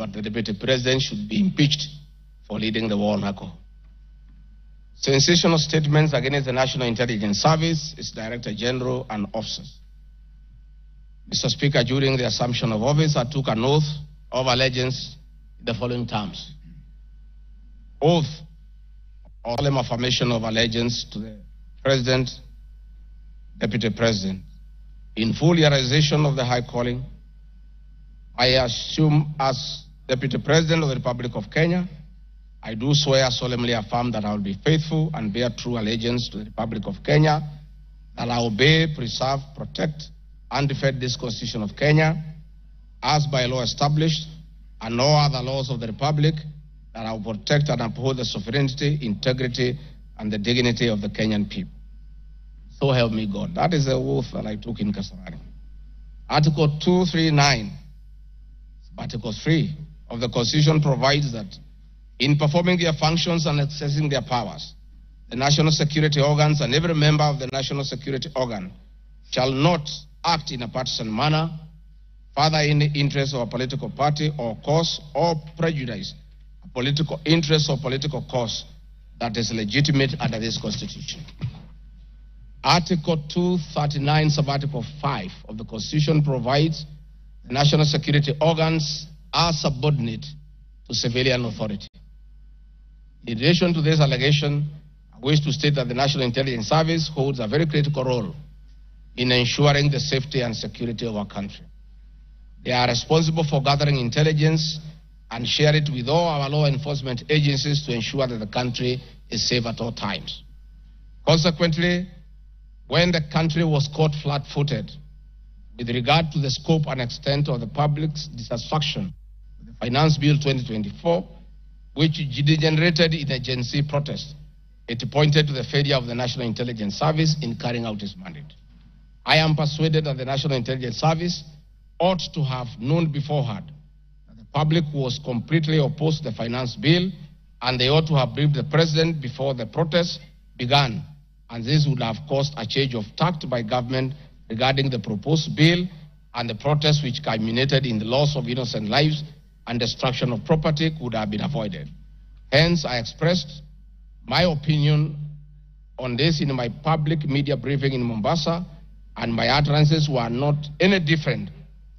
but the Deputy President should be impeached for leading the war on alcohol. Sensational statements against the National Intelligence Service, its Director General and officers. Mr. Speaker, during the assumption of office, I took an oath of allegiance in the following terms. Oath or solemn affirmation of allegiance to the President, Deputy President. In full realization of the high calling, I assume as Deputy President of the Republic of Kenya, I do swear solemnly affirm that I will be faithful and bear true allegiance to the Republic of Kenya, that I obey, preserve, protect, and defend this Constitution of Kenya, as by law established, and all other laws of the Republic, that I will protect and uphold the sovereignty, integrity, and the dignity of the Kenyan people. So help me God. That is the oath that I took in Kasarani. Article 239, Article 3 of the Constitution provides that in performing their functions and accessing their powers, the national security organs and every member of the national security organ shall not act in a partisan manner, further in the interest of a political party or cause, or prejudice a political interest or political cause that is legitimate under this Constitution. Article 239, Sub-Article 5 of the Constitution provides the national security organs are subordinate to civilian authority. In relation to this allegation, I wish to state that the National Intelligence Service holds a very critical role in ensuring the safety and security of our country. They are responsible for gathering intelligence and share it with all our law enforcement agencies to ensure that the country is safe at all times. Consequently, when the country was caught flat-footed with regard to the scope and extent of the public's dissatisfaction with the Finance Bill 2024, which degenerated in a Gen Z protest, it pointed to the failure of the National Intelligence Service in carrying out its mandate. I am persuaded that the National Intelligence Service ought to have known beforehand that the public was completely opposed to the Finance Bill, and they ought to have briefed the President before the protest began, and this would have caused a change of tact by government regarding the proposed bill, and the protest which culminated in the loss of innocent lives and destruction of property could have been avoided. Hence, I expressed my opinion on this in my public media briefing in Mombasa, and my utterances were not any different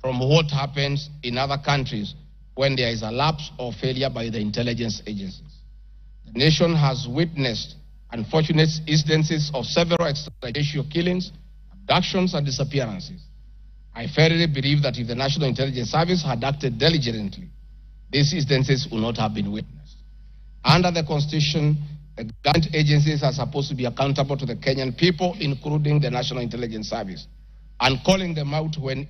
from what happens in other countries when there is a lapse or failure by the intelligence agencies. The nation has witnessed unfortunate instances of several extrajudicial killings, abductions, and disappearances. I firmly believe that if the National Intelligence Service had acted diligently, these instances would not have been witnessed. Under the Constitution, the government agencies are supposed to be accountable to the Kenyan people, including the National Intelligence Service, and calling them out when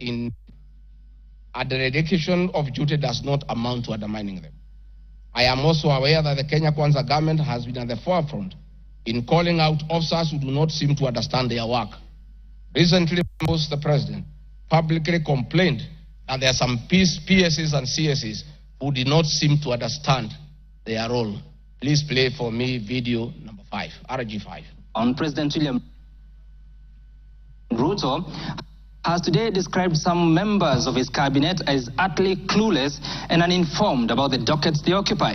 a dereliction of duty does not amount to undermining them. I am also aware that the Kenya Kwanza government has been at the forefront in calling out officers who do not seem to understand their work. Recently, the President publicly complained that there are some PSs and CSs who did not seem to understand their role. Please play for me video number 5, RG5. On President William Ruto has today described some members of his cabinet as utterly clueless and uninformed about the dockets they occupy.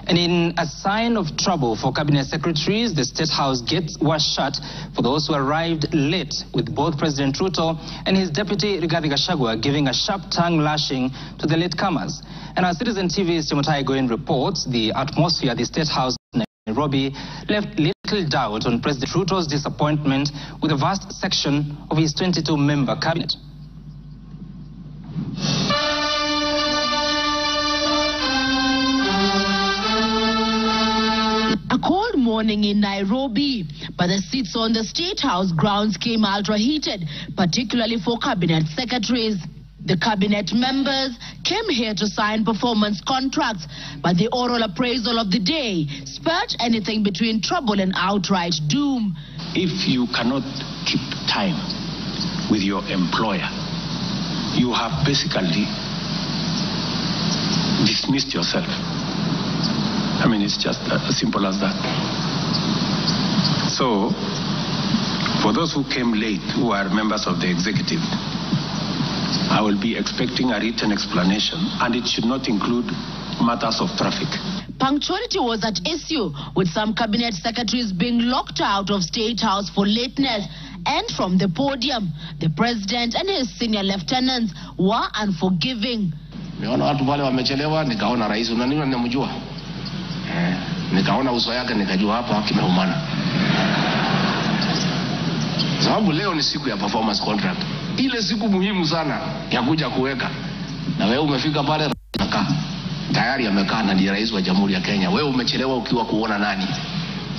And in a sign of trouble for cabinet secretaries, the State House gates were shut for those who arrived late, with both President Ruto and his deputy Gachagua giving a sharp tongue lashing to the latecomers. And our Citizen TV's Timothai Goin reports the atmosphere at the State House in Nairobi left little doubt on President Ruto's disappointment with a vast section of his 22-member cabinet. A cold morning in Nairobi, but the seats on the State House grounds came ultra-heated, particularly for cabinet secretaries. The cabinet members came here to sign performance contracts, but the oral appraisal of the day spurred anything between trouble and outright doom. If you cannot keep time with your employer, you have basically dismissed yourself. I mean, it's just as simple as that. So, for those who came late, who are members of the executive, I will be expecting a written explanation, and it should not include matters of traffic. Punctuality was at issue, with some cabinet secretaries being locked out of State House for lateness. And from the podium, the president and his senior lieutenants were unforgiving. Niona watu wale wamechelewa, nikaona rais unaniona ninamjua. Nikaona uso yake nikajua hapa kimeumana. Sababu leo ni siku ya performance contract. Ile siku muhimu sana ya kuja kuweka. Na wewe umefika pale nakaa. Tayari amekaa na ndiye rais wa Jamhuri ya Kenya. Wewe umechelewa ukiwa kuona nani?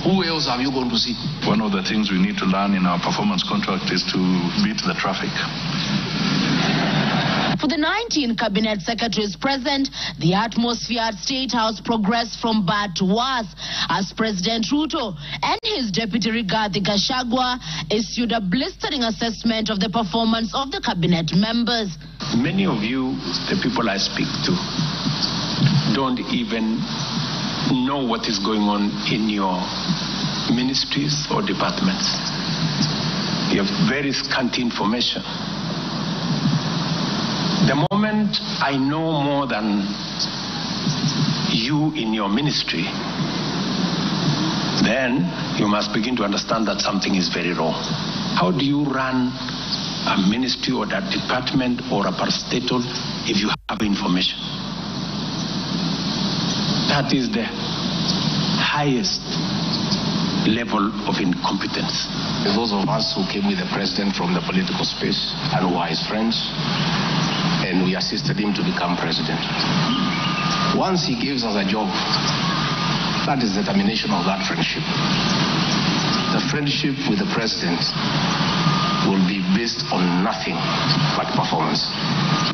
Who else have you gone to see? One of the things we need to learn in our performance contract is to beat the traffic. For the 19 cabinet secretaries present, the atmosphere at State House progressed from bad to worse as President Ruto and his deputy Rigathi Gachagua issued a blistering assessment of the performance of the cabinet members. Many of you, the people I speak to, don't even know what is going on in your ministries or departments. You have very scanty information. The moment I know more than you in your ministry, then you must begin to understand that something is very wrong. How do you run a ministry or a department or a parastatal if you have information? That is the highest level of incompetence. Those of us who came with the president from the political space and who are his friends, and we assisted him to become president. Once he gives us a job, that is the termination of that friendship. The friendship with the president will be based on nothing but performance.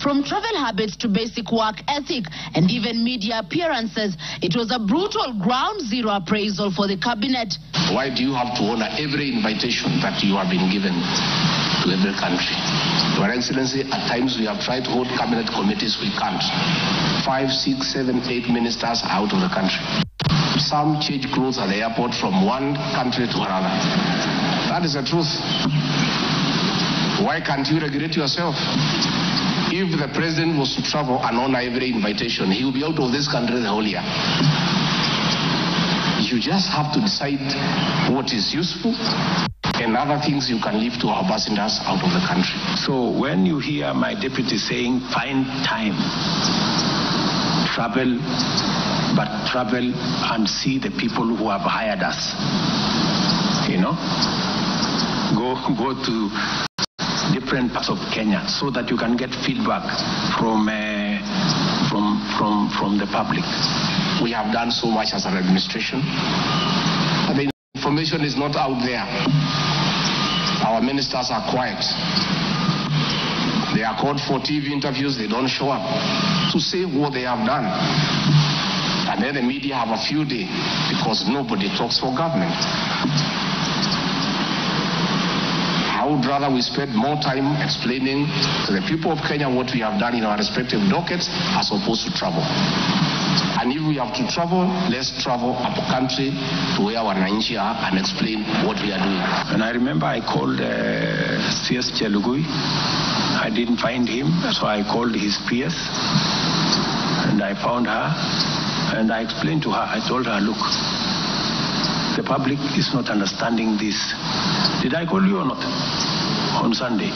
From travel habits to basic work ethic and even media appearances, it was a brutal ground zero appraisal for the cabinet. Why do you have to honor every invitation that you have been given to every country? Your Excellency, at times we have tried to hold cabinet committees, we can't. 5, 6, 7, 8 ministers are out of the country. Some change clothes at the airport from one country to another. That is the truth. Why can't you regulate yourself? If the president was to travel and honor every invitation, he will be out of this country the whole year. You just have to decide what is useful and other things you can leave to our ambassadors out of the country. So when you hear my deputy saying, find time, travel, but travel and see the people who have hired us, you know, go to different parts of Kenya so that you can get feedback from the public. We have done so much as an administration, but the information is not out there. Our ministers are quiet. They are called for TV interviews, they don't show up to say what they have done. And then the media have a field day because nobody talks for government. I would rather we spend more time explaining to the people of Kenya what we have done in our respective dockets as opposed to travel. And if we have to travel, let's travel up country to where our Wananchi are and explain what we are doing. And I remember I called CS Chelugui. I didn't find him, so I called his PS. And I found her. And I explained to her, I told her, look, the public is not understanding this. Did I call you or not? On Sunday.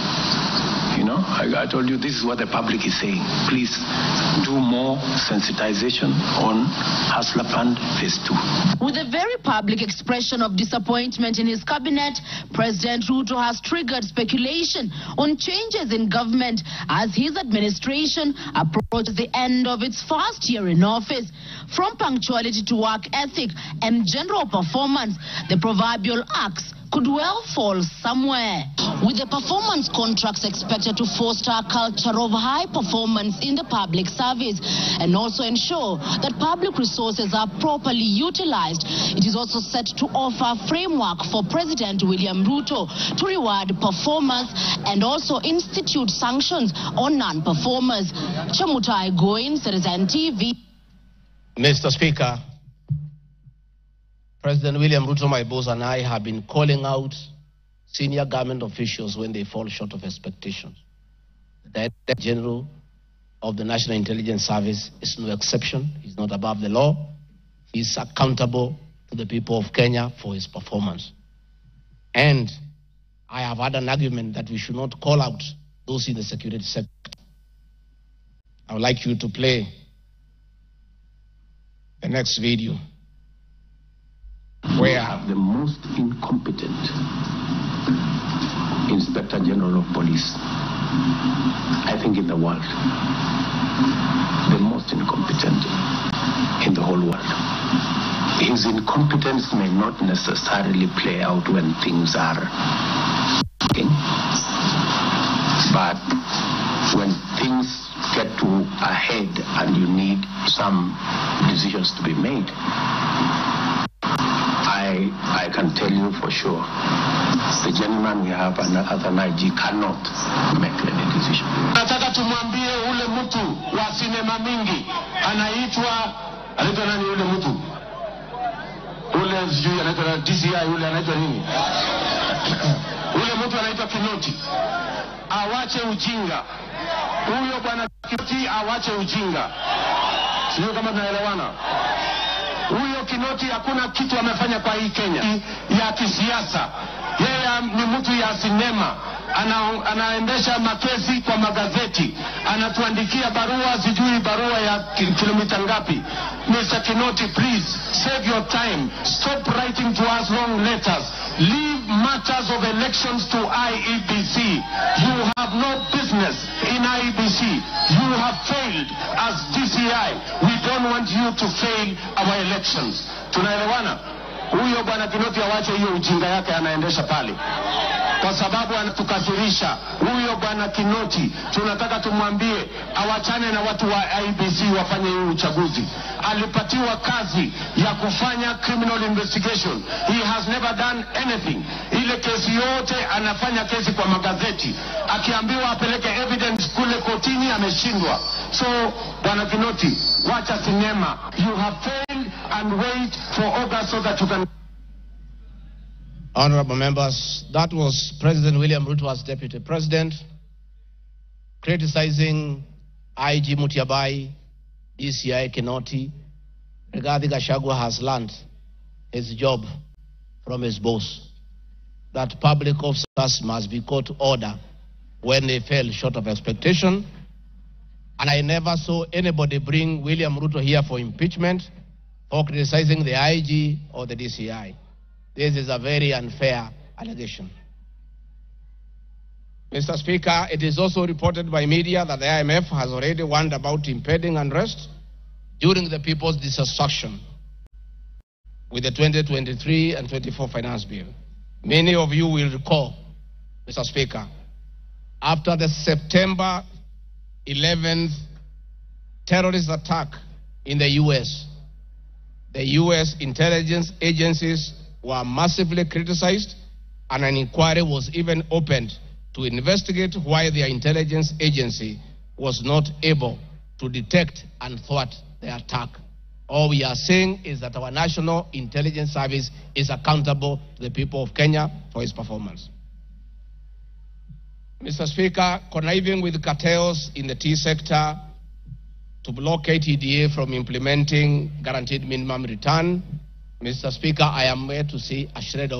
You know, I told you this is what the public is saying. Please do more sensitization on Hustler Fund Phase 2. With a very public expression of disappointment in his cabinet, President Ruto has triggered speculation on changes in government as his administration approaches the end of its first year in office. From punctuality to work ethic and general performance, the proverbial axe could well fall somewhere. With the performance contracts expected to foster a culture of high performance in the public service and also ensure that public resources are properly utilized, it is also set to offer a framework for President William Ruto to reward performers and also institute sanctions on non-performers. Chamutai Goin, Citizen TV. Mr. Speaker, President William Ruto, my boss, and I have been calling out senior government officials when they fall short of expectations. The Director General of the National Intelligence Service is no exception. He's not above the law. He's accountable to the people of Kenya for his performance. And I have had an argument that we should not call out those in the security sector. I would like you to play the next video. We have the most incompetent Inspector General of Police, I think, in the world. The most incompetent in the whole world. His incompetence may not necessarily play out when things are working, but when things get to a head and you need some decisions to be made, I can tell you for sure, the gentleman we have as an IG cannot make any decision. Nataka tumwambie ule mtu wa sinema mingi anaitwa nani ule mtu? Ule sijui anaitwa DCI, ule anaitwa nini? Ule mtu anaitwa Kinoti. Awache ujinga. Huyo bwana Kinoti awache ujinga. Sio kama tunaelewana. Huyo Kinoti hakuna kitu amefanya kwa hii Kenya ya kisiasa. Yeye ni mtu ya sinema. Anaendesha makesi kwa magazeti. Anatuandikia barua, sijui barua ya kilomita ngapi. Mr. Kinoti, please save your time. Stop writing to us long letters. Leave matters of elections to IEBC. You have no business in IEBC. You have failed as DCI. We don't want you to fail our elections. Tunaelewana? Huyo bwana Kinoti awache hiyo ujinga yake anaendesha pale, kwa sababu anatukasirisha. Huyo bwana Kinoti tunataka tumwambie awachane na watu wa IEBC wafanye hiyo uchaguzi. Alipatiwa kazi ya kufanya criminal investigation. He has never done anything. Ile kesi yote anafanya kesi kwa magazeti. Akiambiwa apeleke evidence kule kotini ameshindwa. So bwana Kinoti, wacha sinema. You have failed and wait for August so that you can... Honorable members, that was President William Ruto as Deputy President criticizing IG Mutiabai, DCI Kinoti. Regarding Gachagua has learned his job from his boss, that public officers must be called to order when they fell short of expectation. And I never saw anybody bring William Ruto here for impeachment or criticizing the IG or the DCI. This is a very unfair allegation. Mr. Speaker, it is also reported by media that the IMF has already warned about impending unrest during the people's dissatisfaction with the 2023 and 24 finance bill. Many of you will recall, Mr. Speaker, after the September 11th terrorist attack in the U.S., the U.S. intelligence agencies were massively criticized, and an inquiry was even opened to investigate why their intelligence agency was not able to detect and thwart the attack. All we are saying is that our National Intelligence Service is accountable to the people of Kenya for its performance. Mr. Speaker, conniving with cartels in the tea sector to block KTDA from implementing guaranteed minimum return, Mr. Speaker, I am here to see a shred of